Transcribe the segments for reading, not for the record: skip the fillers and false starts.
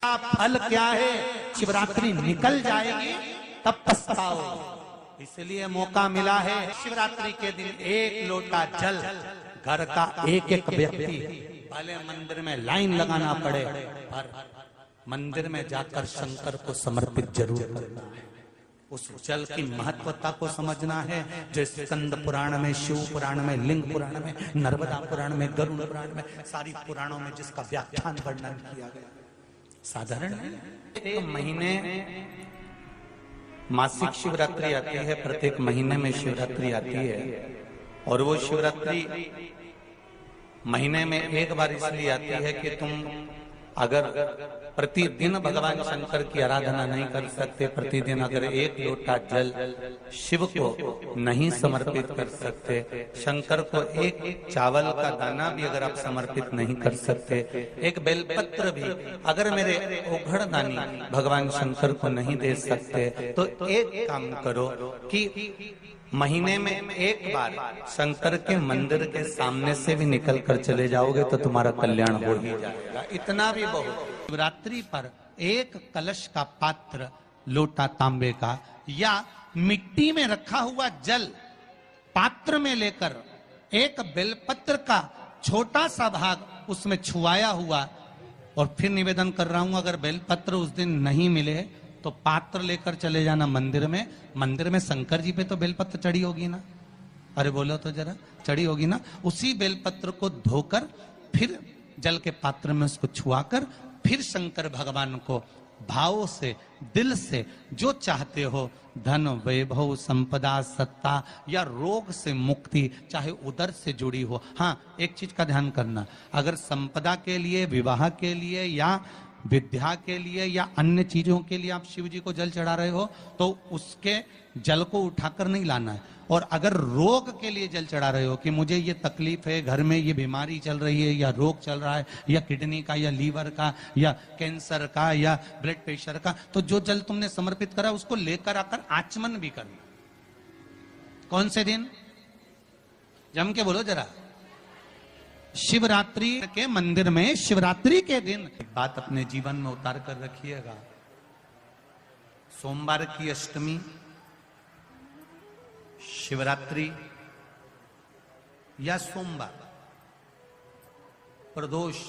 फल क्या है? शिवरात्रि निकल जाएगी तब पछताओ। इसलिए मौका मिला है शिवरात्रि के दिन एक लोटा जल घर का एक एक व्यक्ति, भले मंदिर में लाइन लगाना पड़े पर मंदिर में जाकर शंकर को समर्पित जरूर करना है। उस जल की महत्वता को समझना है। जो स्कंद पुराण में, शिव पुराण में, लिंग पुराण में, नर्मदा पुराण में, गरुड़ पुराण में, सारी पुराणों में जिसका व्याख्यान वर्णन किया गया, साधारण एक महीने मासिक शिवरात्रि आती है, प्रत्येक महीने में शिवरात्रि आती है। और वो शिवरात्रि महीने में एक बार इसलिए आती है कि तुम अगर प्रतिदिन भगवान शंकर की आराधना नहीं कर सकते, प्रतिदिन अगर एक लोटा जल शिव को नहीं समर्पित कर सकते, शंकर को एक चावल का दाना भी अगर आप समर्पित नहीं कर सकते, एक बेलपत्र भी अगर मेरे ओघड़दानी भगवान शंकर को नहीं दे सकते, तो एक काम करो कि महीने में एक बार शंकर के मंदिर के सामने से भी निकल कर चले जाओगे तो तुम्हारा कल्याण हो ही जाएगा। इतना भी बहुत। शिवरात्रि पर एक कलश का पात्र, लोटा तांबे का या मिट्टी में रखा हुआ जल पात्र में लेकर एक बेलपत्र का छोटा सा भाग उसमें छुआया हुआ, और फिर निवेदन कर रहा हूं अगर बेलपत्र उस दिन नहीं मिले तो पात्र लेकर चले जाना मंदिर में। मंदिर में शंकर जी पे तो बेलपत्र चढ़ी होगी ना, अरे बोलो तो जरा, चढ़ी होगी ना। उसी बेलपत्र को धोकर फिर जल के पात्र में उसको छुआकर फिर शंकर भगवान को भाव से, दिल से जो चाहते हो, धन, वैभव, संपदा, सत्ता या रोग से मुक्ति, चाहे उदर से जुड़ी हो। हाँ, एक चीज का ध्यान करना, अगर संपदा के लिए, विवाह के लिए या विद्या के लिए या अन्य चीजों के लिए आप शिव जी को जल चढ़ा रहे हो तो उसके जल को उठाकर नहीं लाना है। और अगर रोग के लिए जल चढ़ा रहे हो कि मुझे ये तकलीफ है, घर में ये बीमारी चल रही है या रोग चल रहा है, या किडनी का या लीवर का या कैंसर का या ब्लड प्रेशर का, तो जो जल तुमने समर्पित करा उसको लेकर आकर आचमन भी करना। कौन से दिन? जम के बोलो जरा। शिवरात्रि के मंदिर में शिवरात्रि के दिन एक बात अपने जीवन में उतार कर रखिएगा। सोमवार की अष्टमी, शिवरात्रि या सोमवार, प्रदोष,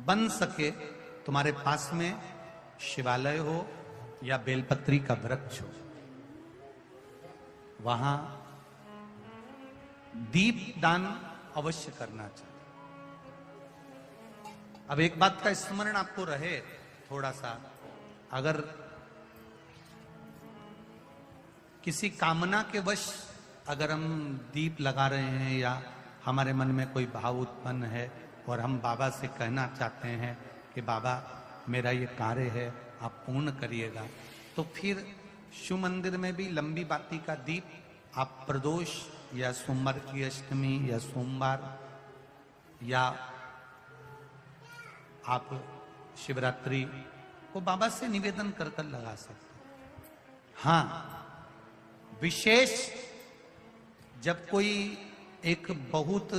बन सके तुम्हारे पास में शिवालय हो या बेलपत्री का वृक्ष हो, वहां दीप दान अवश्य करना चाहिए। अब एक बात का स्मरण आपको रहे थोड़ा सा, अगर किसी कामना के वश अगर हम दीप लगा रहे हैं या हमारे मन में कोई भाव उत्पन्न है और हम बाबा से कहना चाहते हैं कि बाबा मेरा ये कार्य है आप पूर्ण करिएगा, तो फिर शिव मंदिर में भी लंबी बाती का दीप आप प्रदोष या सोमवार की अष्टमी या सोमवार या आप शिवरात्रि को बाबा से निवेदन कर कर लगा सकते हैं। हाँ, विशेष जब कोई एक बहुत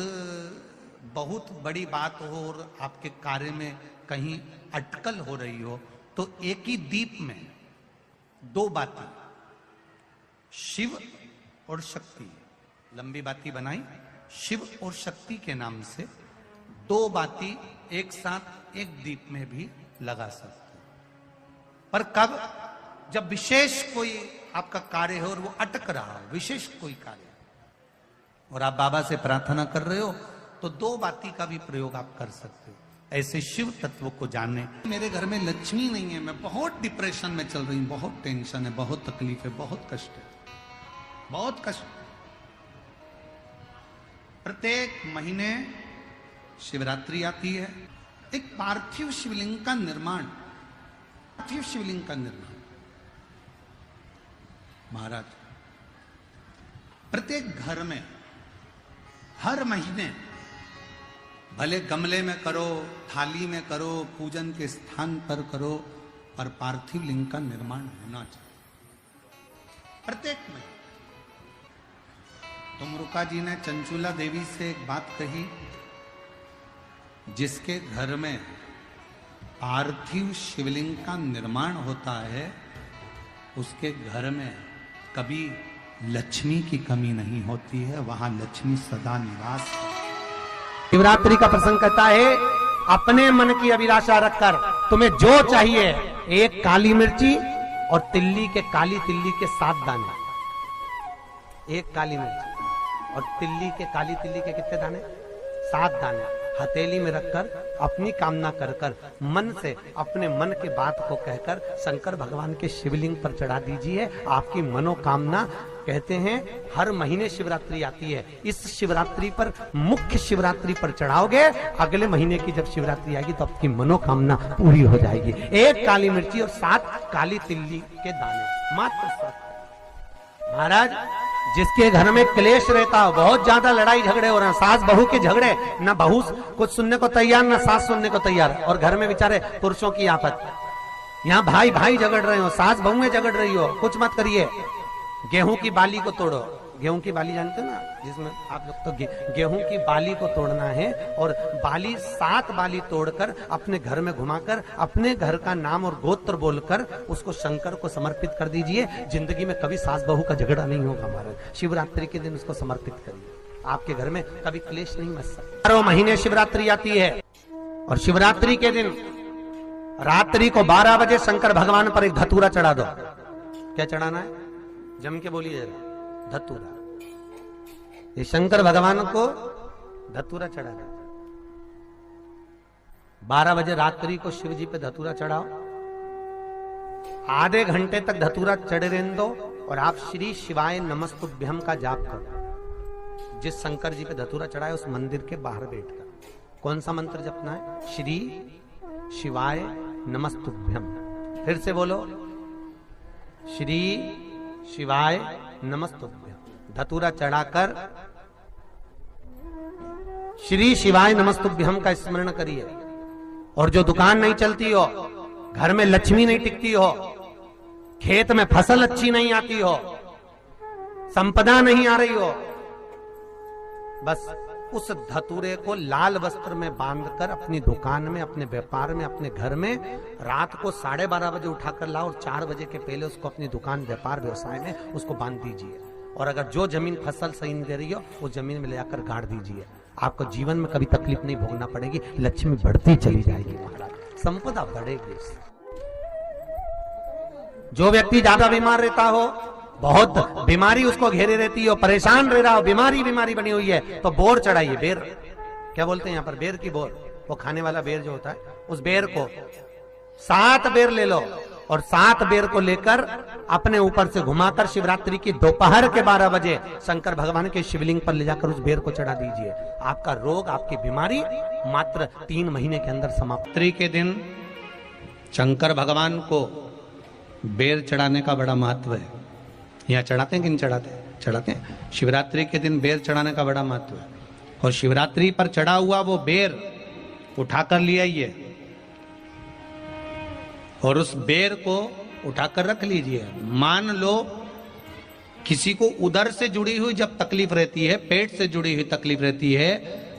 बहुत बड़ी बात हो और आपके कार्य में कहीं अटकल हो रही हो, तो एक ही दीप में दो बाती, शिव और शक्ति, लंबी बाती बनाई, शिव और शक्ति के नाम से दो बाती एक साथ एक दीप में भी लगा सकते हैं। पर कब? जब विशेष कोई आपका कार्य हो और वो अटक रहा हो, विशेष कोई कार्य, और आप बाबा से प्रार्थना कर रहे हो, तो दो बाती का भी प्रयोग आप कर सकते हो। ऐसे शिव तत्व को जानने। मेरे घर में लक्ष्मी नहीं है, मैं बहुत डिप्रेशन में चल रही हूं, बहुत टेंशन है, बहुत तकलीफ है, बहुत कष्ट है, बहुत कष्ट। प्रत्येक महीने शिवरात्रि आती है, एक पार्थिव शिवलिंग का निर्माण, पार्थिव शिवलिंग का निर्माण। महाराज, प्रत्येक घर में हर महीने, भले गमले में करो, थाली में करो, पूजन के स्थान पर करो, पर पार्थिव लिंग का निर्माण होना चाहिए प्रत्येक में। तुमरुका जी ने चंचूला देवी से एक बात कही, जिसके घर में पार्थिव शिवलिंग का निर्माण होता है, उसके घर में कभी लक्ष्मी की कमी नहीं होती है, वहां लक्ष्मी सदा निवास। शिवरात्रि का प्रसंग कहता है, अपने मन की अभिलाषा रखकर तुम्हें जो चाहिए, एक काली मिर्ची और काली तिल्ली के 7 दाने। एक काली मिर्ची और काली तिल्ली के कितने दाने? 7 दाने हथेली में रखकर अपनी कामना कर कर मन से अपने मन के बात को कहकर शंकर भगवान के शिवलिंग पर चढ़ा दीजिए। आपकी मनोकामना, कहते हैं हर महीने शिवरात्रि आती है, इस शिवरात्रि पर, मुख्य शिवरात्रि पर चढ़ाओगे, अगले महीने की जब शिवरात्रि आएगी तो आपकी मनोकामना पूरी हो जाएगी। एक काली मिर्ची और 7 काली तिल्ली के दाने, मात्र 7। महाराज, जिसके घर में क्लेश रहता हो, बहुत ज्यादा लड़ाई झगड़े हो रहे हैं, सास बहू के झगड़े, ना बहू कुछ सुनने को तैयार ना सास सुनने को तैयार, और घर में बेचारे पुरुषों की आफत, यहाँ भाई भाई झगड़ रहे हो, सास बहू में झगड़ रही हो, कुछ मत करिए। गेहूं की बाली को तोड़ो। गेहूं की बाली जानते हो ना, जिसमें आप लोग तो गेहूं की बाली को तोड़ना है, और बाली 7 बाली तोड़कर अपने घर में घुमाकर अपने घर का नाम और गोत्र बोलकर उसको शंकर को समर्पित कर दीजिए। जिंदगी में कभी सास बहू का झगड़ा नहीं होगा। हमारे शिवरात्रि के दिन उसको समर्पित करिए, आपके घर में कभी क्लेश नहीं मच सकता। 12 महीने शिवरात्रि आती है, और शिवरात्रि के दिन रात्रि को 12 बजे शंकर भगवान पर एक धतूरा चढ़ा दो। क्या चढ़ाना है? जम के बोलिए जरा, धतूरा। ये शंकर भगवान को धतूरा चढ़ा दो। 12 बजे रात्रि को शिव जी पे धतूरा चढ़ाओ, आधे घंटे तक धतूरा चढ़े रहने दो, और आप श्री शिवाय नमस्तुभ्यम का जाप करो। जिस शंकर जी पे धतूरा चढ़ाए उस मंदिर के बाहर बैठकर कौन सा मंत्र जपना है? श्री शिवाय नमस्तुभ्यम। फिर से बोलो, श्री शिवाय नमस्तुभ्यम। धतूरा चढ़ाकर श्री शिवाय नमस्तुभ्यम का स्मरण करिए। और जो दुकान नहीं चलती हो, घर में लक्ष्मी नहीं टिकती हो, खेत में फसल अच्छी नहीं आती हो, संपदा नहीं आ रही हो, बस उस धतूरे को लाल वस्त्र में बांधकर अपनी दुकान में, अपने व्यापार में, अपने घर में रात को 12:30 बजे उठाकर लाओ, और 4 बजे के पहले उसको अपनी दुकान, व्यापार, व्यवसाय में उसको बांध दीजिए। और अगर जो जमीन फसल सही नहीं दे रही हो, वो जमीन में ले जाकर गाड़ दीजिए। आपको जीवन में कभी तकलीफ नहीं भोगना पड़ेगी, लक्ष्मी बढ़ती चली जाएगी, महाराज संपदा बढ़ेगी। जो व्यक्ति ज्यादा बीमार रहता हो, बहुत बीमारी उसको घेरे रहती हो, परेशान रह रहा हो, बीमारी बनी हुई है, तो बोर चढ़ाइए। बेर, क्या बोलते हैं यहाँ पर? बेर की बोर, वो खाने वाला बेर जो होता है, उस बेर को 7 बेर ले लो, और 7 बेर को लेकर अपने ऊपर से घुमाकर शिवरात्रि की दोपहर के 12 बजे शंकर भगवान के शिवलिंग पर ले जाकर उस बेर को चढ़ा दीजिए। आपका रोग, आपकी बीमारी मात्र 3 महीने के अंदर समाप्त। के दिन शंकर भगवान को बेर चढ़ाने का बड़ा महत्व है। यहाँ चढ़ाते हैं कि नहीं चढ़ाते? चढ़ाते हैं। शिवरात्रि के दिन बेर चढ़ाने का बड़ा महत्व है, और शिवरात्रि पर चढ़ा हुआ वो बेर उठाकर ले आइए, और उस बेर को उठाकर रख लीजिए। मान लो किसी को उदर से जुड़ी हुई जब तकलीफ रहती है, पेट से जुड़ी हुई तकलीफ रहती है,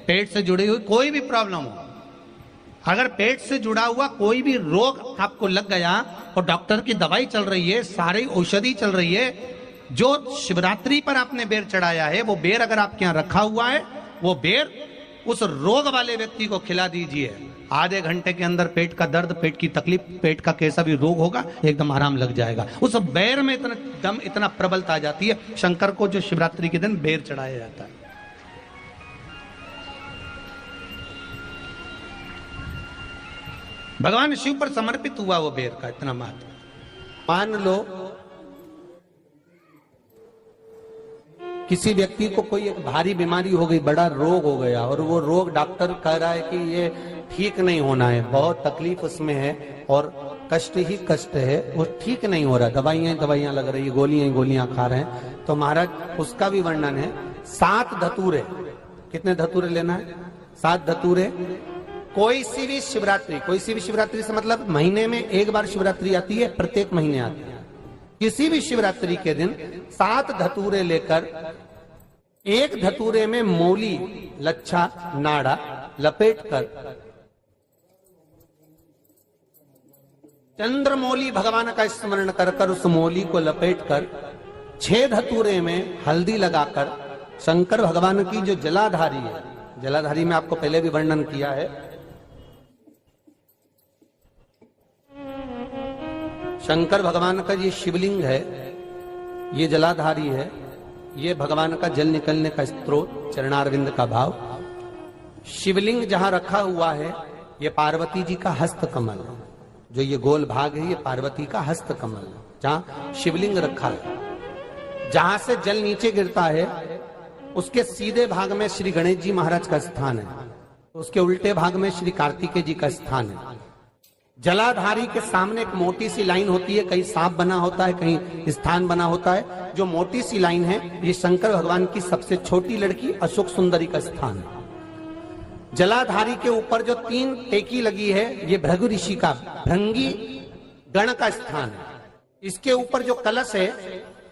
पेट से जुड़ी हुई कोई भी प्रॉब्लम हो, अगर पेट से जुड़ा हुआ कोई भी रोग आपको लग गया और डॉक्टर की दवाई चल रही है, सारी औषधि चल रही है, जो शिवरात्रि पर आपने बेर चढ़ाया है, वो बेर अगर आपके यहाँ रखा हुआ है, वो बेर उस रोग वाले व्यक्ति को खिला दीजिए। आधे घंटे के अंदर पेट का दर्द, पेट की तकलीफ, पेट का कैसा भी रोग होगा, एकदम आराम लग जाएगा। उस बेर में इतना दम, इतना प्रबलता आ जाती है। शंकर को जो शिवरात्रि के दिन बेर चढ़ाया जाता है। भगवान शिव पर समर्पित हुआ वो बेर का इतना महत्व। मान लो किसी व्यक्ति को कोई एक भारी बीमारी हो गई, बड़ा रोग हो गया, और वो रोग डॉक्टर कह रहा है कि ये ठीक नहीं होना है, बहुत तकलीफ उसमें है और कष्ट ही कष्ट है, वो ठीक नहीं हो रहा, दवाइयां लग रही है, गोलियां खा रहे हैं, तो महाराज उसका भी वर्णन है। 7 धतूरे, कितने धतूरे लेना है? 7 धतूरे। कोई सी भी शिवरात्रि से मतलब महीने में एक बार शिवरात्रि आती है, प्रत्येक महीने आती है। किसी भी शिवरात्रि के दिन 7 धतूरे लेकर, एक धतूरे में मूली, लच्छा, नाड़ा लपेटकर चंद्रमौली भगवान का स्मरण कर कर उस मौली को लपेट कर 6 धतूरे में हल्दी लगाकर शंकर भगवान की जो जलाधारी है, जलाधारी में आपको पहले भी वर्णन किया है, शंकर भगवान का ये शिवलिंग है, ये जलाधारी है, ये भगवान का जल निकलने का स्रोत, चरणारविंद का भाव। शिवलिंग जहां रखा हुआ है ये पार्वती जी का हस्त कमल है, जो ये गोल भाग है ये पार्वती का हस्त कमल है, जहां शिवलिंग रखा है। जहां से जल नीचे गिरता है उसके सीधे भाग में श्री गणेश जी महाराज का स्थान है, उसके उल्टे भाग में श्री कार्तिकेय जी का स्थान है। जलाधारी के सामने एक मोटी सी लाइन होती है, कहीं सांप बना होता है, कहीं स्थान बना होता है। जो मोटी सी लाइन है ये शंकर भगवान की सबसे छोटी लड़की अशोक सुंदरी का स्थान है। जलाधारी के ऊपर जो 3 टेकी लगी है ये भृगु ऋषि का भृंगी गण का स्थान है। इसके ऊपर जो कलश है,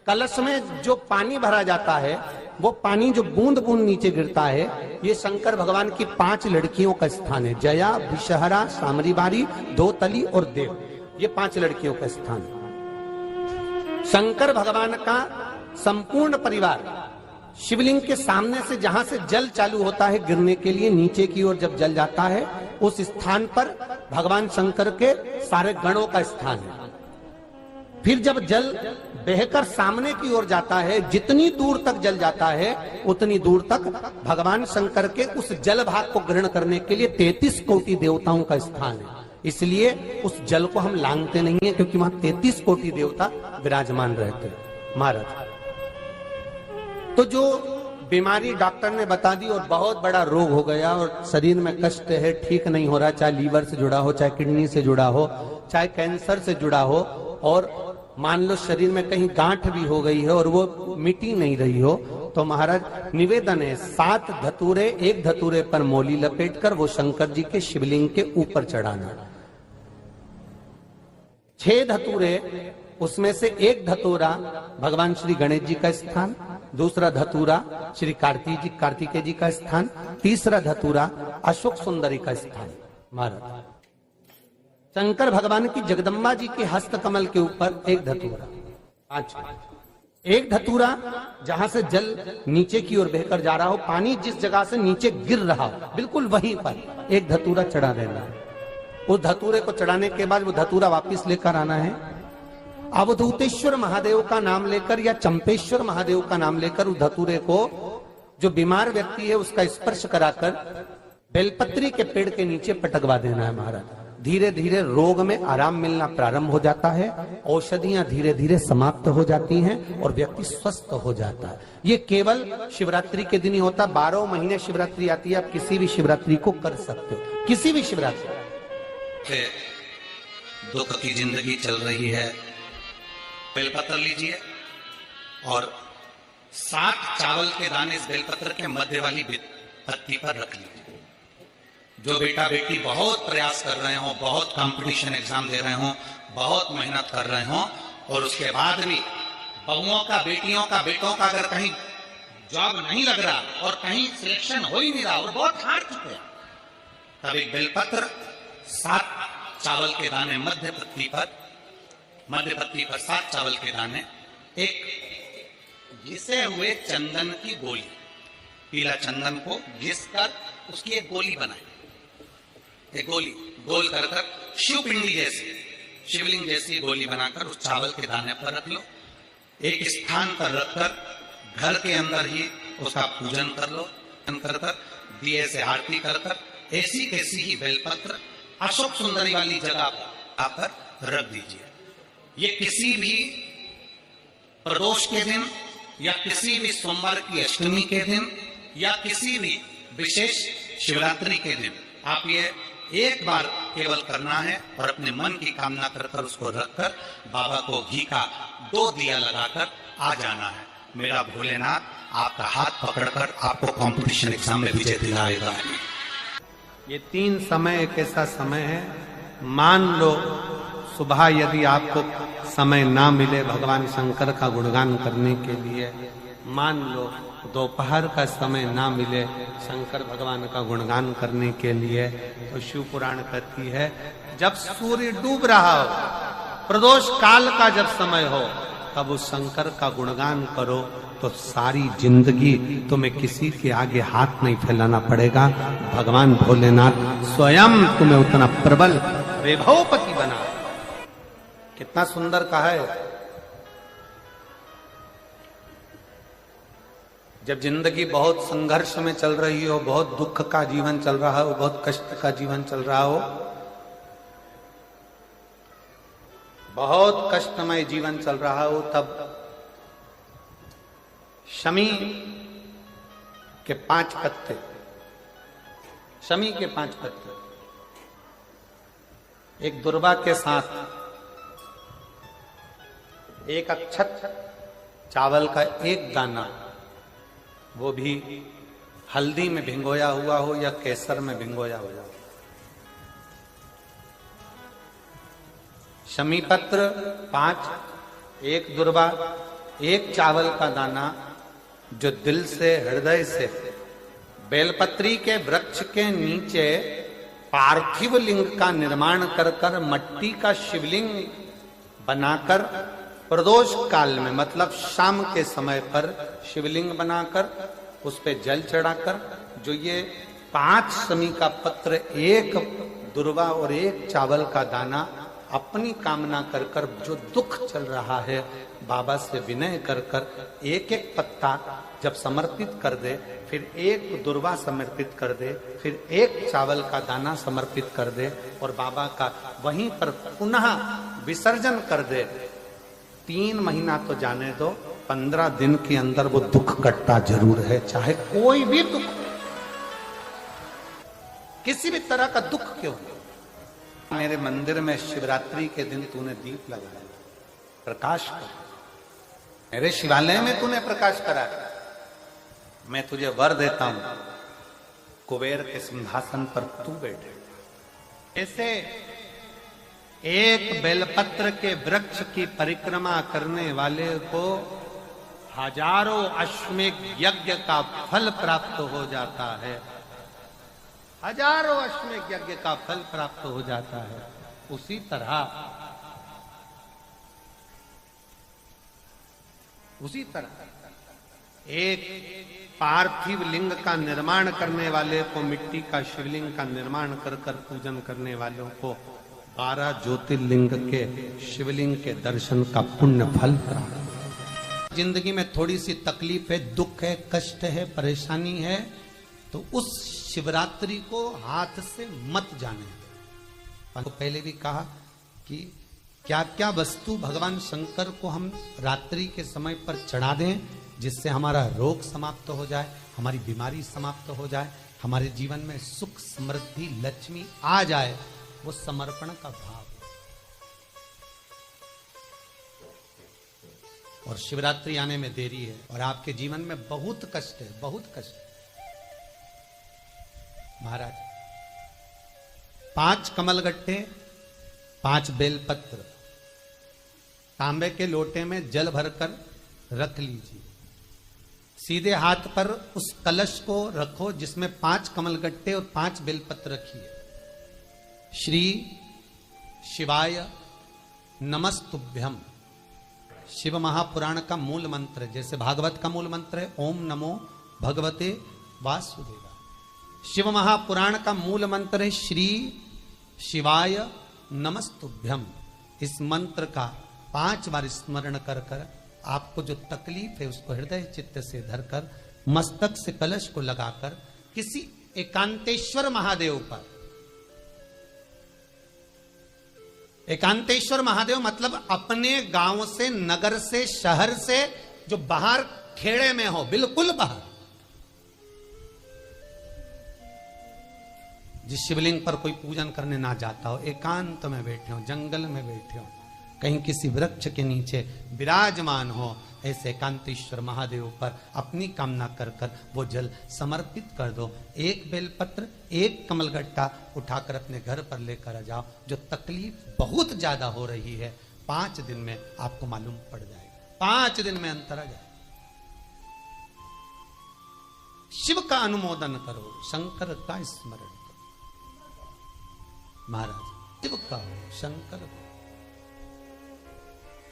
कलश में जो पानी भरा जाता है वो पानी जो बूंद बूंद नीचे गिरता है ये शंकर भगवान की 5 लड़कियों का स्थान है। जया, विषहरा, सामरीबारी, धोतली और देव, ये 5 लड़कियों का स्थान है। शंकर भगवान का संपूर्ण परिवार शिवलिंग के सामने से जहां से जल चालू होता है गिरने के लिए नीचे की ओर जब जल जाता है उस स्थान पर भगवान शंकर के सारे गणों का स्थान है। फिर जब जल बहकर सामने की ओर जाता है, जितनी दूर तक जल जाता है उतनी दूर तक भगवान शंकर के उस जल भाग को ग्रहण करने के लिए 33 कोटि देवताओं का स्थान है। इसलिए उस जल को हम लांघते नहीं है, क्योंकि वहां 33 कोटि देवता विराजमान रहते हैं महाराज। तो जो बीमारी डॉक्टर ने बता दी और बहुत बड़ा रोग हो गया और शरीर में कष्ट है, ठीक नहीं हो रहा, चाहे लीवर से जुड़ा हो, चाहे किडनी से जुड़ा हो, चाहे कैंसर से जुड़ा हो, और मान लो शरीर में कहीं गांठ भी हो गई है और वो मिटी नहीं रही हो, तो महाराज निवेदन है 7 धतूरे, एक धतूरे पर मौली लपेटकर वो शंकर जी के शिवलिंग के ऊपर चढ़ाना। 6 धतूरे, उसमें से एक धतूरा भगवान श्री गणेश जी का स्थान, दूसरा धतूरा श्री कार्तिकेय जी का स्थान, तीसरा धतूरा अशोक सुंदरी का स्थान। महाराज शंकर भगवान की जगदम्बा जी के हस्त कमल के ऊपर एक धतूरा, 5, एक धतूरा जहां से जल नीचे की ओर बहकर जा रहा हो, पानी जिस जगह से नीचे गिर रहा हो बिल्कुल वहीं पर एक धतूरा चढ़ा देना है। उस धतूरे को चढ़ाने के बाद वो धतूरा वापस लेकर आना है। अवधूतेश्वर महादेव का नाम लेकर या चंपेश्वर महादेव का नाम लेकर उस धतूरे को जो बीमार व्यक्ति है उसका स्पर्श कराकर बेलपत्री के पेड़ के नीचे पटकवा देना है महाराज। धीरे धीरे रोग में आराम मिलना प्रारंभ हो जाता है, औषधियां धीरे धीरे समाप्त हो जाती हैं और व्यक्ति स्वस्थ हो जाता है। ये केवल शिवरात्रि के दिन ही होता, 12 महीने शिवरात्रि आती है, आप किसी भी शिवरात्रि को कर सकते हो, किसी भी शिवरात्रि। दुख की जिंदगी चल रही है, बेलपत्र लीजिए और 7 चावल के दाने इस बेलपत्र के मध्य वाली पत्ती पर रख लीजिए। जो बेटा बेटी बहुत प्रयास कर रहे हो, बहुत कंपटीशन एग्जाम दे रहे हो, बहुत मेहनत कर रहे हो और उसके बाद भी बहुओं का, बेटियों का, बेटों का अगर कहीं जॉब नहीं लग रहा और कहीं सिलेक्शन हो ही नहीं रहा और बहुत हार चुके हैं, तब एक बेलपत्र 7 चावल के दाने मध्य पत्ती पर 7 चावल के दाने, एक घिसे हुए चंदन की गोली, पीला चंदन को घिस कर उसकी एक गोली बनाए, एक गोली गोल कर शिव पिंडी जैसी, शिवलिंग जैसी गोली बनाकर उस चावल के दाने पर रख लो। एक स्थान पर रखकर घर के अंदर ही उसका पूजन कर लो, कर दिए से आरती कर ऐसी कैसी ही बेलपत्र अशोक सुंदरी वाली जगह पर आकर रख दीजिए। ये किसी भी प्रदोष के दिन या किसी भी सोमवार की अष्टमी के दिन या किसी भी विशेष शिवरात्रि के दिन आप ये एक बार केवल करना है और अपने मन की कामना कर उसको रखकर बाबा को घी का 2 दिया लगाकर आ जाना है। मेरा भोलेनाथ आपका हाथ पकड़कर आपको कंपटीशन एग्जाम में विजय दिलाएगा। ये 3 समय एक ऐसा समय है, मान लो सुबह यदि आपको समय ना मिले भगवान शंकर का गुणगान करने के लिए, मान लो दोपहर का समय ना मिले शंकर भगवान का गुणगान करने के लिए, तो शिव पुराण कहती है जब सूर्य डूब रहा हो, प्रदोष काल का जब समय हो, तब उस शंकर का गुणगान करो तो सारी जिंदगी तुम्हें किसी के आगे हाथ नहीं फैलाना पड़ेगा। भगवान भोलेनाथ स्वयं तुम्हें उतना प्रबल वैभवपति बना। कितना सुंदर कहा है। जब जिंदगी बहुत संघर्ष में चल रही हो, बहुत दुख का जीवन चल रहा हो, बहुत कष्ट का जीवन चल रहा हो, बहुत कष्टमय जीवन चल रहा हो, तब शमी के 5 पत्ते, शमी के 5 पत्ते, एक दुर्वा के साथ एक अक्षत चावल का एक दाना, वो भी हल्दी में भिंगोया हुआ हो या केसर में भिंगोया हुआ हो, शमी पत्र 5, एक दुर्वा, एक चावल का दाना, जो दिल से हृदय से बेलपत्री के वृक्ष के नीचे पार्थिव लिंग का निर्माण कर कर मट्टी का शिवलिंग बनाकर प्रदोष काल में, मतलब शाम के समय पर शिवलिंग बनाकर उस पे जल चढ़ाकर, जो ये 5 शमी का पत्र, एक दुर्वा और एक चावल का दाना, अपनी कामना कर कर जो दुख चल रहा है बाबा से विनय कर कर एक एक पत्ता जब समर्पित कर दे, फिर एक दुर्वा समर्पित कर दे, फिर एक चावल का दाना समर्पित कर दे और बाबा का वहीं पर पुनः विसर्जन कर दे, 3 महीना तो जाने दो, 15 दिन के अंदर वो दुख कटता जरूर है, चाहे कोई भी दुख, किसी भी तरह का दुख क्यों। मेरे मंदिर में शिवरात्रि के दिन तूने दीप लगाया, प्रकाश कर, मेरे शिवालय में तूने प्रकाश करा, मैं तुझे वर देता हूं, कुबेर के सिंहासन पर तू बैठे। ऐसे एक बेलपत्र के वृक्ष की परिक्रमा करने वाले को हजारों अश्वमेध यज्ञ का फल प्राप्त हो जाता है, हजारों अश्वमेध यज्ञ का फल प्राप्त हो जाता है। उसी तरह एक पार्थिव लिंग का निर्माण करने वाले को, मिट्टी का शिवलिंग का निर्माण कर कर पूजन करने वालों को 12 ज्योतिर्लिंग के शिवलिंग के दर्शन का पुण्य फल प्राप्त। जिंदगी में थोड़ी सी तकलीफ है, दुख है, कष्ट है, परेशानी है, तो उस शिवरात्रि को हाथ से मत जाने। तो पहले भी कहा कि क्या क्या वस्तु भगवान शंकर को हम रात्रि के समय पर चढ़ा दें, जिससे हमारा रोग समाप्त हो जाए, हमारी बीमारी समाप्त हो जाए, हमारे जीवन में सुख समृद्धि लक्ष्मी आ जाए, वो समर्पण का भाव। और शिवरात्रि आने में देरी है और आपके जीवन में बहुत कष्ट है, बहुत कष्ट है। महाराज 5 कमलगट्टे, 5 बेलपत्र तांबे के लोटे में जल भरकर रख लीजिए, सीधे हाथ पर उस कलश को रखो जिसमें 5 कमलगट्टे और 5 बेलपत्र रखिए। श्री शिवाय नमस्तुभ्यम, शिव महापुराण का मूल मंत्र, जैसे भागवत का मूल मंत्र है ओम नमो भगवते वासुदेवाय, शिव महापुराण का मूल मंत्र है श्री शिवाय नमस्तुभ्यम। इस मंत्र का 5 बार स्मरण कर कर आपको जो तकलीफ है उसको हृदय चित्त से धरकर मस्तक से कलश को लगाकर किसी एकांतेश्वर महादेव पर, एकांतेश्वर महादेव मतलब अपने गांव से, नगर से, शहर से जो बाहर खेड़े में हो, बिल्कुल बाहर, जिस शिवलिंग पर कोई पूजन करने ना जाता हो, एकांत में बैठे हो, जंगल में बैठे हो, कहीं किसी वृक्ष के नीचे विराजमान हो, ऐसे एकांतेश्वर महादेव पर अपनी कामना कर कर वो जल समर्पित कर दो। 1 बेलपत्र, 1 कमलगट्टा उठाकर अपने घर पर लेकर आ जाओ। जो तकलीफ बहुत ज्यादा हो रही है 5 दिन में आपको मालूम पड़ जाएगा, 5 दिन में अंतर आ जाएगा। शिव का अनुमोदन करो, शंकर का स्मरण करो। महाराज शिव का हो, शंकर को,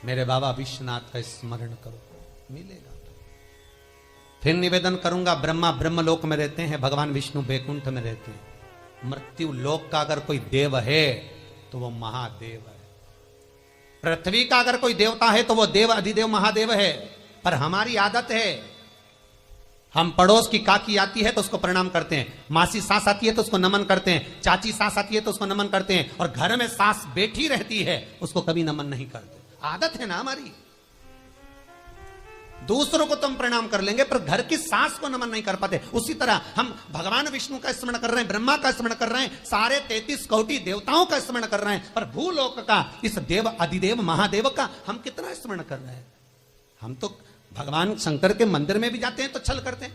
मेरे बाबा विश्वनाथ का स्मरण करो, मिलेगा। फिर निवेदन करूंगा, ब्रह्मा ब्रह्मलोक में रहते हैं, भगवान विष्णु बैकुंठ में रहते हैं। मृत्यु लोक का अगर कोई देव है तो वो महादेव है। पृथ्वी का अगर कोई देवता है तो वो देव अधिदेव महादेव है। पर हमारी आदत है, हम पड़ोस की काकी आती है तो उसको प्रणाम करते हैं, मासी सास आती है तो उसको नमन करते हैं, चाची सास आती है तो उसको नमन करते हैं, और घर में सास बैठी रहती है उसको कभी नमन नहीं करते। आदत है ना हमारी। दूसरों को तुम प्रणाम कर लेंगे पर घर की सास को नमन नहीं कर पाते। उसी तरह हम भगवान विष्णु का स्मरण कर रहे हैं, ब्रह्मा का स्मरण कर रहे हैं, सारे 33 कोटि देवताओं का स्मरण कर रहे हैं, पर भूलोक का इस देव अधिदेव महादेव का हम कितना स्मरण कर रहे हैं। हम तो भगवान शंकर के मंदिर में भी जाते हैं तो छल करते हैं।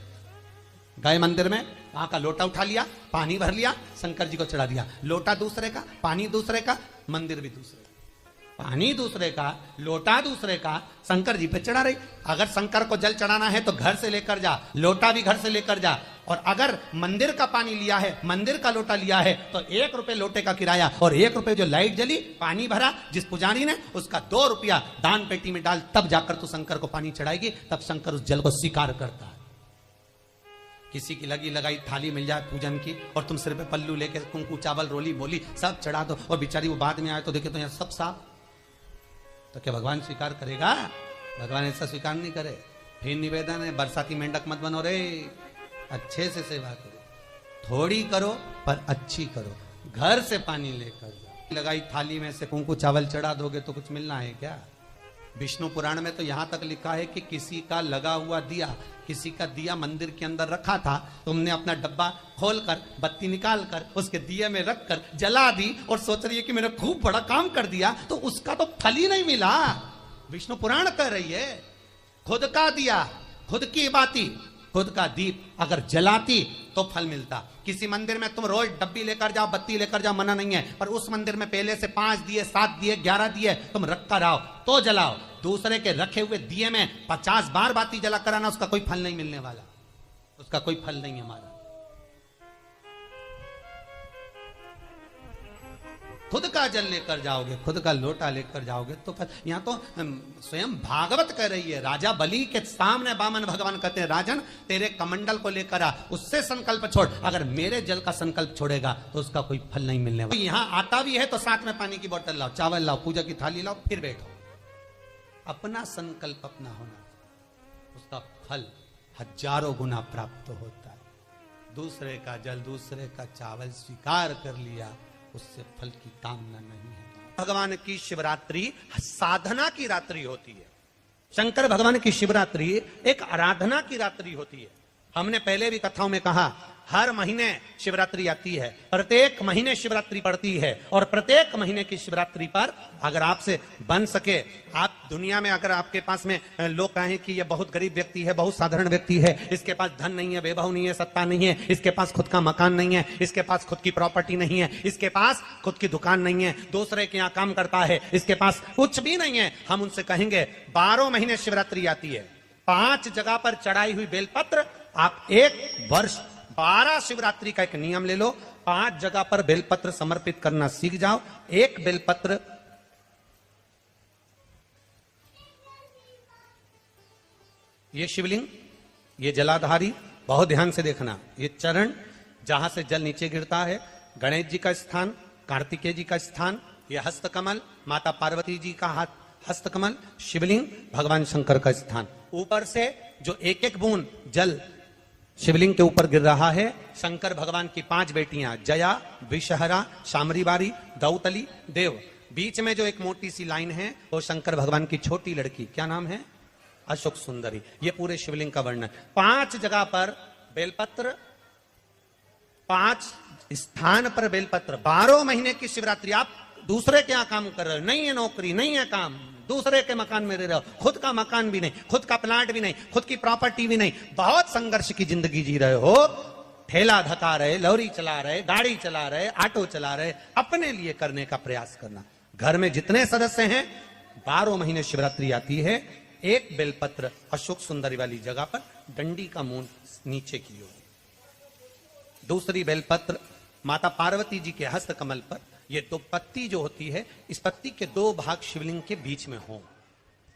गए मंदिर में, वहां का लोटा उठा लिया, पानी भर लिया, शंकर जी को चढ़ा दिया। लोटा दूसरे का, पानी दूसरे का, मंदिर भी दूसरे का। पानी दूसरे का, लोटा दूसरे का, शंकर जी पे चढ़ा रही। अगर शंकर को जल चढ़ाना है तो घर से लेकर जा, लोटा भी घर से लेकर जा। और अगर मंदिर का पानी लिया है, मंदिर का लोटा लिया है तो 1 रुपए लोटे का किराया, और 1 रुपए जो लाइट जली, पानी भरा जिस पुजारी ने, उसका 2 रुपया दान पेटी में डाल, तब जाकर तू शंकर को पानी चढ़ाएगी। तब शंकर उस जल को स्वीकार करता है। किसी की लगी लगाई थाली मिल जाए पूजन की, और तुम सिर पे पल्लू लेके कुंकू चावल रोली मोली सब चढ़ा दो, और बेचारी वो बाद में आए तो देखे तो यहाँ सब साफ, तो क्या भगवान स्वीकार करेगा? भगवान ऐसा स्वीकार नहीं करे। फिर निवेदन है, बरसाती मेंढक मत बनो रे, अच्छे से सेवा करो, थोड़ी करो पर अच्छी करो। घर से पानी लेकर जाओ, लगाई थाली में से कुंकू चावल चढ़ा दोगे तो कुछ मिलना है क्या? विष्णु पुराण में तो यहां तक लिखा है कि किसी का लगा हुआ दिया, किसी का दिया मंदिर के अंदर रखा था, तुमने अपना डब्बा खोलकर बत्ती निकाल कर उसके दिए में रखकर जला दी और सोच रही है कि मैंने खूब बड़ा काम कर दिया, तो उसका तो फल ही नहीं मिला। विष्णु पुराण कह रही है, खुद का दिया, खुद की बाती, खुद का दीप अगर जलाती तो फल मिलता। किसी मंदिर में तुम रोज डब्बी लेकर जाओ, बत्ती लेकर जाओ, मना नहीं है, पर उस मंदिर में पहले से 5 दिए, 7 दिए, 11 दिए तुम रख कर आओ तो जलाओ। दूसरे के रखे हुए दिए में 50 बार बाती जला कर आना, उसका कोई फल नहीं मिलने वाला, उसका कोई फल नहीं है। हमारा खुद का जल लेकर जाओगे, खुद का लोटा लेकर जाओगे तो फल। यहां तो स्वयं भागवत कह रही है, राजा बलि के सामने वामन भगवान कहते हैं, राजन तेरे कमंडल को लेकर आ, उससे संकल्प छोड़, अगर मेरे जल का संकल्प छोड़ेगा तो उसका कोई फल नहीं मिलने वाला। यहां आता भी है तो साथ में पानी की बोतल लाओ, चावल लाओ, पूजा की थाली लाओ, फिर बैठो। अपना संकल्प अपना होना, उसका फल हजारों गुना प्राप्त होता है। दूसरे का जल, दूसरे का चावल स्वीकार कर लिया, उससे फल की कामना नहीं है। भगवान की शिवरात्रि साधना की रात्रि होती है। शंकर भगवान की शिवरात्रि एक आराधना की रात्रि होती है। हमने पहले भी कथाओं में कहा, हर महीने शिवरात्रि आती है, प्रत्येक महीने शिवरात्रि पड़ती है, और प्रत्येक महीने की शिवरात्रि पर अगर आपसे बन सके, आप दुनिया में अगर आपके पास में लोग कहें कि ये बहुत गरीब व्यक्ति है, बहुत साधारण व्यक्ति है, इसके पास धन नहीं है, वैभव नहीं है, सत्ता नहीं है, इसके पास खुद का मकान नहीं है, इसके पास खुद की प्रॉपर्टी नहीं है, इसके पास खुद की दुकान नहीं है, दूसरे के यहाँ काम करता है, इसके पास कुछ भी नहीं है, हम उनसे कहेंगे 12 महीने शिवरात्रि आती है, 5 जगह पर चढ़ाई हुई बेलपत्र, आप 1 वर्ष 12 शिवरात्रि का एक नियम ले लो, 5 जगह पर बेलपत्र समर्पित करना सीख जाओ। 1 बेलपत्र ये शिवलिंग, ये जलाधारी, बहुत ध्यान से देखना, ये चरण जहां से जल नीचे गिरता है, गणेश जी का स्थान, कार्तिकेय जी का स्थान, ये हस्तकमल, माता पार्वती जी का हाथ हस्तकमल, शिवलिंग, भगवान शंकर का स्थान। ऊपर से जो एक एक बूंद जल शिवलिंग के ऊपर गिर रहा है, शंकर भगवान की 5 बेटियां, जया, विषहरा, शामरीबारी, दौतली, देव। बीच में जो एक मोटी सी लाइन है वो शंकर भगवान की छोटी लड़की, क्या नाम है? अशोक सुंदरी। ये पूरे शिवलिंग का वर्णन। 5 जगह पर बेलपत्र, 5 स्थान पर बेलपत्र। 12 महीने की शिवरात्रि। आप दूसरे के यहाँ काम कर रहे हो, नहीं है नौकरी, नहीं है काम, दूसरे के मकान में रह रहे हो, खुद का मकान भी नहीं, खुद का प्लांट भी नहीं, खुद की प्रॉपर्टी भी नहीं, बहुत संघर्ष की जिंदगी जी रहे हो, ठेला धका रहे, लॉरी चला रहे, गाड़ी चला रहे, ऑटो चला रहे, अपने लिए करने का प्रयास करना। घर में जितने सदस्य हैं, 12 महीने शिवरात्रि आती है, एक बेलपत्र अशोक सुंदरी वाली जगह पर डंडी का मुंह नीचे की ओर, दूसरी बेलपत्र माता पार्वती जी के हस्त कमल पर। ये दो पत्ती जो होती है, इस पत्ती के दो भाग शिवलिंग के बीच में हो।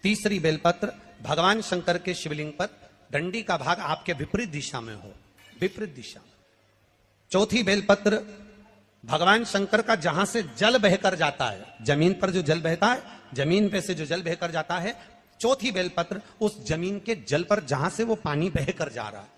तीसरी बेलपत्र भगवान शंकर के शिवलिंग पर, डंडी का भाग आपके विपरीत दिशा में हो, विपरीत दिशा। चौथी बेलपत्र भगवान शंकर का जहां से जल बहकर जाता है, जमीन पर जो जल बहता है, जमीन पे से जो जल बहकर जाता है, चौथी बेलपत्र उस जमीन के जल पर जहां से वो पानी बहकर जा रहा है,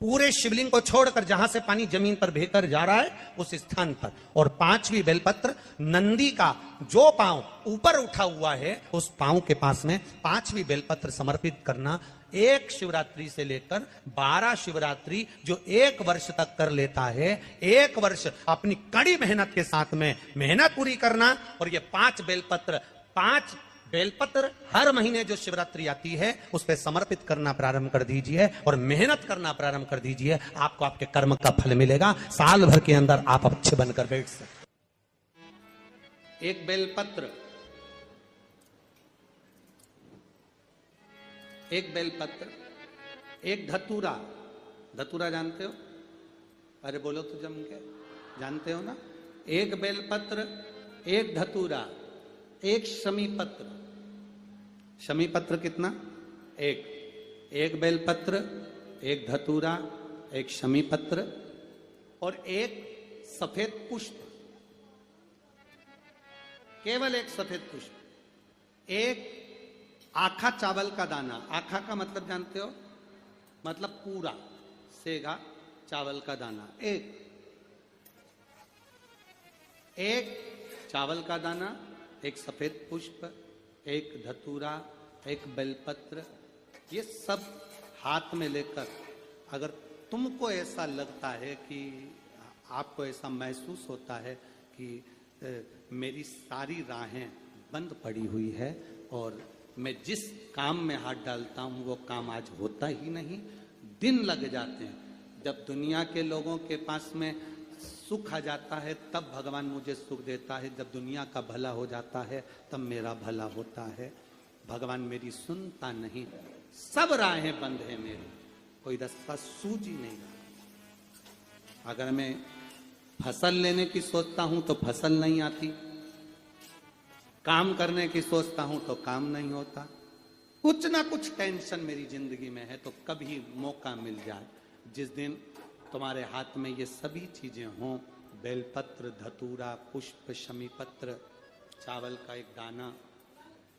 पूरे शिवलिंग को छोड़कर जहां से पानी जमीन पर बहकर जा रहा है उस स्थान पर। और पांचवी बेलपत्र नंदी का जो पांव ऊपर उठा हुआ है उस पांव के पास में पांचवी बेलपत्र समर्पित करना। एक शिवरात्रि से लेकर 12 शिवरात्रि जो एक वर्ष तक कर लेता है, एक वर्ष अपनी कड़ी मेहनत के साथ में मेहनत पूरी करना। और ये 5 बेलपत्र हर महीने जो शिवरात्रि आती है उस पर समर्पित करना प्रारंभ कर दीजिए और मेहनत करना प्रारंभ कर दीजिए। आपको आपके कर्म का फल मिलेगा, साल भर के अंदर आप अच्छे बनकर बैठ सकते। एक बेलपत्र, एक बेलपत्र, एक धतूरा। धतूरा जानते हो? अरे बोलो तो जम के, जानते हो ना? एक बेलपत्र, एक धतूरा, एक शमी पत्र। शमी पत्र कितना? एक बेलपत्र, एक धतूरा, एक शमी पत्र और एक सफेद पुष्प, केवल एक सफेद पुष्प। एक आखा चावल का दाना। आखा का मतलब जानते हो? मतलब पूरा सेगा चावल का दाना। एक चावल का दाना, एक सफेद पुष्प, एक धतूरा, एक बेलपत्र, ये सब हाथ में लेकर अगर तुमको ऐसा लगता है कि आपको ऐसा महसूस होता है कि मेरी सारी राहें बंद पड़ी हुई है और मैं जिस काम में हाथ डालता हूं वो काम आज होता ही नहीं, दिन लग जाते हैं। जब दुनिया के लोगों के पास में सुख आ जाता है तब भगवान मुझे सुख देता है, जब दुनिया का भला हो जाता है तब मेरा भला होता है। भगवान मेरी सुनता नहीं, सब राहें बंद है मेरी, कोई रास्ता सूझ ही नहीं रहा। अगर मैं फसल लेने की सोचता हूं तो फसल नहीं आती, काम करने की सोचता हूं तो काम नहीं होता, कुछ ना कुछ टेंशन मेरी जिंदगी में है। तो कभी मौका मिल जाए जिस दिन तुम्हारे हाथ में ये सभी चीजें हों, बेलपत्र, धतूरा, पुष्प, शमीपत्र, चावल का एक दाना,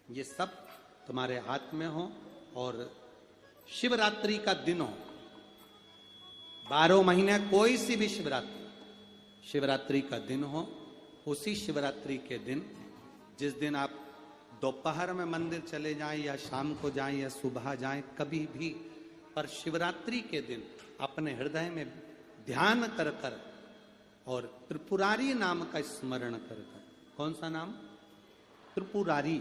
ये सब तुम्हारे हाथ में हो और शिवरात्रि का दिन हो, 12 महीने कोई सी भी शिवरात्रि का दिन हो, उसी शिवरात्रि के दिन जिस दिन आप दोपहर में मंदिर चले जाएं या शाम को जाएं या सुबह जाएं, कभी भी, पर शिवरात्रि के दिन अपने हृदय में ध्यान कर कर और त्रिपुरारी नाम का स्मरण कर कर। कौन सा नाम? त्रिपुरारी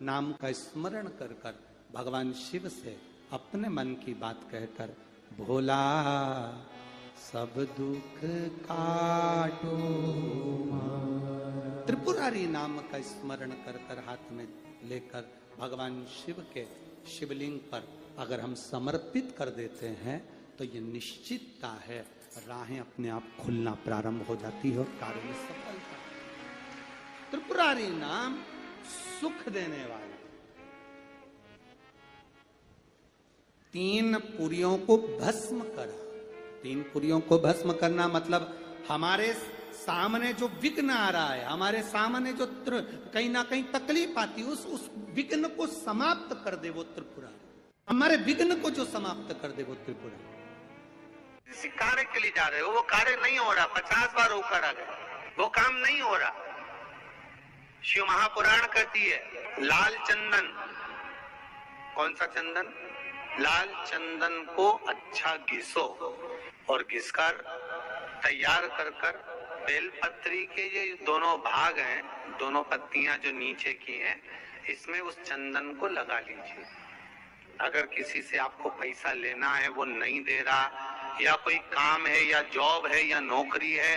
नाम का स्मरण कर कर भगवान शिव से अपने मन की बात कहकर, भोला सब दुख काटो, त्रिपुरारी नाम का स्मरण कर कर हाथ में लेकर भगवान शिव के शिवलिंग पर अगर हम समर्पित कर देते हैं तो ये निश्चितता है राहें अपने आप खुलना प्रारंभ हो जाती है और कार्य में सफलता। त्रिपुरारी नाम सुख देने वाला। 3 पुरियों को भस्म करा। 3 पुरियों को भस्म करना मतलब हमारे सामने जो विघ्न आ रहा है, हमारे सामने जो कहीं ना कहीं तकलीफ आती है, उस विघ्न को समाप्त कर दे वो त्रिपुरारी। हमारे विघ्न को जो समाप्त कर दे वो त्रिपुरारी। किसी कार्य के लिए जा रहे हो, वो कार्य नहीं हो रहा, 50 बार होकर आ गए, वो काम नहीं हो रहा। शिव महापुराण कहती है लाल चंदन, कौन सा चंदन? लाल चंदन को अच्छा घिसो और घिसकर तैयार कर कर बेलपत्री के ये दोनों भाग हैं, दोनों पत्तियां जो नीचे की हैं, इसमें उस चंदन को लगा लीजिए। अगर किसी से आपको पैसा लेना है, वो नहीं दे रहा, या कोई काम है या जॉब है या नौकरी है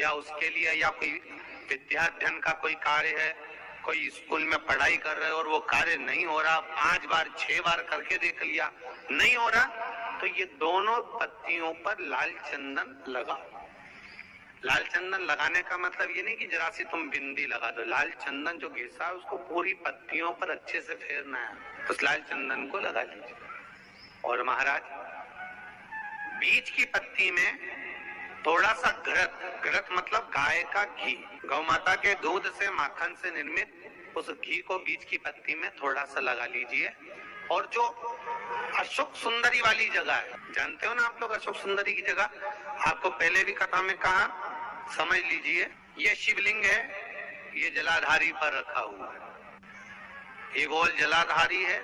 या उसके लिए या कोई विद्याध्ययन का कोई कार्य है, कोई स्कूल में पढ़ाई कर रहे हो और वो कार्य नहीं हो रहा, 5 बार 6 बार करके देख लिया, नहीं हो रहा, तो ये दोनों पत्तियों पर लाल चंदन लगाओ। लाल चंदन लगाने का मतलब ये नहीं कि जरा सी तुम बिंदी लगा दो, लाल चंदन जो घिसा है उसको पूरी पत्तियों पर अच्छे से फेरना है, उस लाल चंदन को लगा लीजिए। और महाराज बीच की पत्ती में थोड़ा सा घृत मतलब गाय का घी, गौ माता के दूध से माखन से निर्मित उस घी को बीच की पत्ती में थोड़ा सा लगा लीजिए। और जो अशोक सुंदरी वाली जगह है, जानते हो ना आप लोग अशोक सुंदरी की जगह, आपको पहले भी कथा में कहा, समझ लीजिए ये शिवलिंग है, ये जलाधारी पर रखा हुआ है, ये गोल जलाधारी है,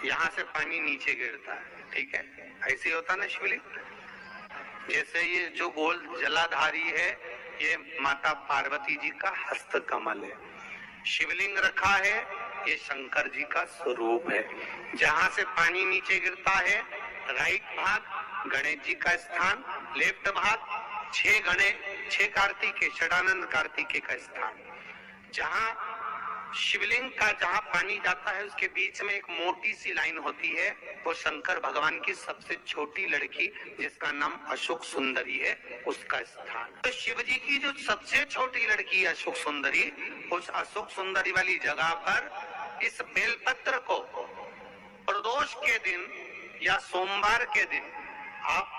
यहाँ से पानी नीचे गिरता है, ठीक है, ऐसे होता ना शिवलिंग। जैसे ये जो गोल जलाधारी है ये माता पार्वती जी का हस्त कमल है, शिवलिंग रखा है ये शंकर जी का स्वरूप है। जहां से पानी नीचे गिरता है राइट भाग गणेश जी का स्थान, लेफ्ट भाग 6 कार्तिकेय षडानंद कार्तिकेय का स्थान। जहां शिवलिंग का जहां पानी जाता है उसके बीच में एक मोटी सी लाइन होती है, वो शंकर भगवान की सबसे छोटी लड़की जिसका नाम अशोक सुंदरी है उसका स्थान। तो शिव जी की जो सबसे छोटी लड़की है अशोक सुंदरी, उस अशोक सुंदरी वाली जगह पर इस बेलपत्र को प्रदोष के दिन या सोमवार के दिन आप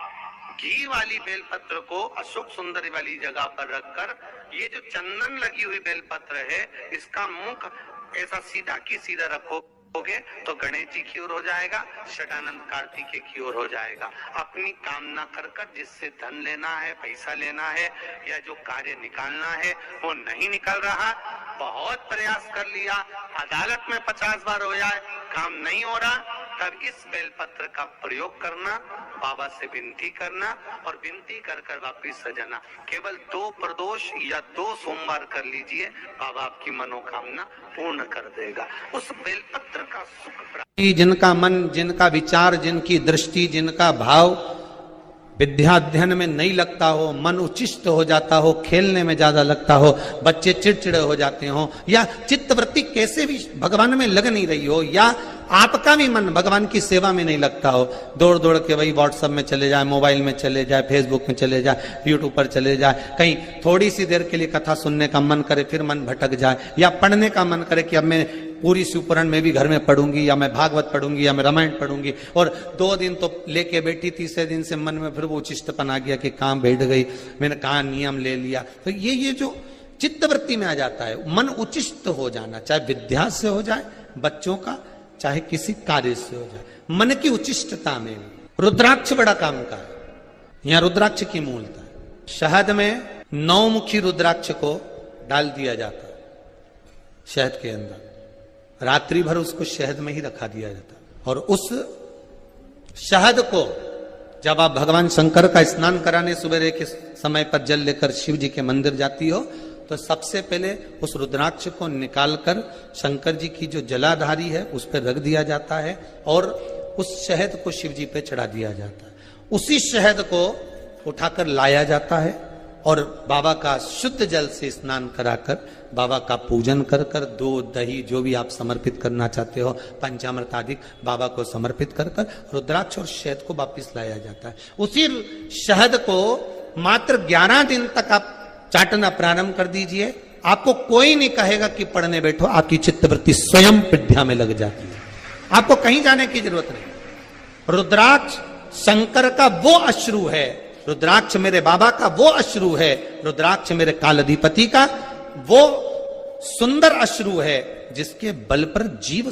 घी वाली बेलपत्र को अशोक सुंदरी वाली जगह पर रखकर, ये जो चंदन लगी हुई बेलपत्र है इसका मुख ऐसा सीधा की सीधा रखोगे तो गणेश जी की ओर हो जाएगा, षडानंद कार्तिकेय की ओर हो जाएगा। अपनी कामना कर कर जिससे धन लेना है, पैसा लेना है या जो कार्य निकालना है वो नहीं निकल रहा, बहुत प्रयास कर लिया, अदालत में 50 बार हो जाए, काम नहीं हो रहा, तब इस बेलपत्र का प्रयोग करना, बाबा से विनती करना और विनती कर कर वापिस सजाना। केवल 2 प्रदोष या 2 सोमवार कर लीजिए, बाबा आपकी मनोकामना पूर्ण कर देगा। उस बेलपत्र का सुख प्राप्त, जिनका मन, जिनका विचार, जिनकी दृष्टि, जिनका भाव विद्या अध्ययन में नहीं लगता हो, मन उच्चिष्ट हो जाता हो, खेलने में ज्यादा लगता हो, बच्चे चिड़चिड़े हो जाते हो, या चित्तवृत्ति कैसे भी भगवान में लग नहीं रही हो, या आपका भी मन भगवान की सेवा में नहीं लगता हो, दौड़ दौड़ के वही व्हाट्सएप में चले जाए, मोबाइल में चले जाए, फेसबुक में चले जाए, यूट्यूब पर चले जाए, कहीं थोड़ी सी देर के लिए कथा सुनने का मन करे फिर मन भटक जाए, या पढ़ने का मन करे कि अब मैं पूरी शिवपुराण में भी घर में पढ़ूंगी, या मैं भागवत पढ़ूंगी, या मैं रामायण पढ़ूंगी, और 2 दिन तो लेके बैठी, तीसरे दिन से मन में फिर वो उचिष्टपन आ गया कि कहाँ बैठ गई, मैंने कहाँ नियम ले लिया। तो ये जो चित्तवृत्ति में आ जाता है, मन उचिष्ट हो जाना, चाहे विद्या से हो जाए बच्चों का, चाहे किसी कार्य से हो जाए, मन की उचिष्टता में रुद्राक्ष बड़ा काम का है। यहाँ रुद्राक्ष की मूलता है, शहद में 9 मुखी रुद्राक्ष को डाल दिया जाता है शहद के अंदर, रात्रि भर उसको शहद में ही रखा दिया जाता, और उस शहद को जब आप भगवान शंकर का स्नान कराने सवेरे के समय पर जल लेकर शिव जी के मंदिर जाती हो, तो सबसे पहले उस रुद्राक्ष को निकालकर शंकर जी की जो जलाधारी है उस पर रख दिया जाता है, और उस शहद को शिव जी पे चढ़ा दिया जाता है। उसी शहद को उठाकर लाया जाता है और बाबा का शुद्ध जल से स्नान कराकर, बाबा का पूजन कर कर, दूध दही जो भी आप समर्पित करना चाहते हो, पंचामृत आदि बाबा को समर्पित कर कर रुद्राक्ष और शहद को वापिस लाया जाता है। उसी शहद को मात्र 11 दिन तक आप चाटना प्रारंभ कर दीजिए, आपको कोई नहीं कहेगा कि पढ़ने बैठो, आपकी चित्तवृत्ति स्वयं विद्या में लग जाती है, आपको कहीं जाने की जरूरत नहीं। रुद्राक्ष शंकर का वो अश्रु है, रुद्राक्ष मेरे बाबा का वो अश्रु है, रुद्राक्ष मेरे कालाधिपति का वो सुंदर अश्रु है जिसके बल पर जीव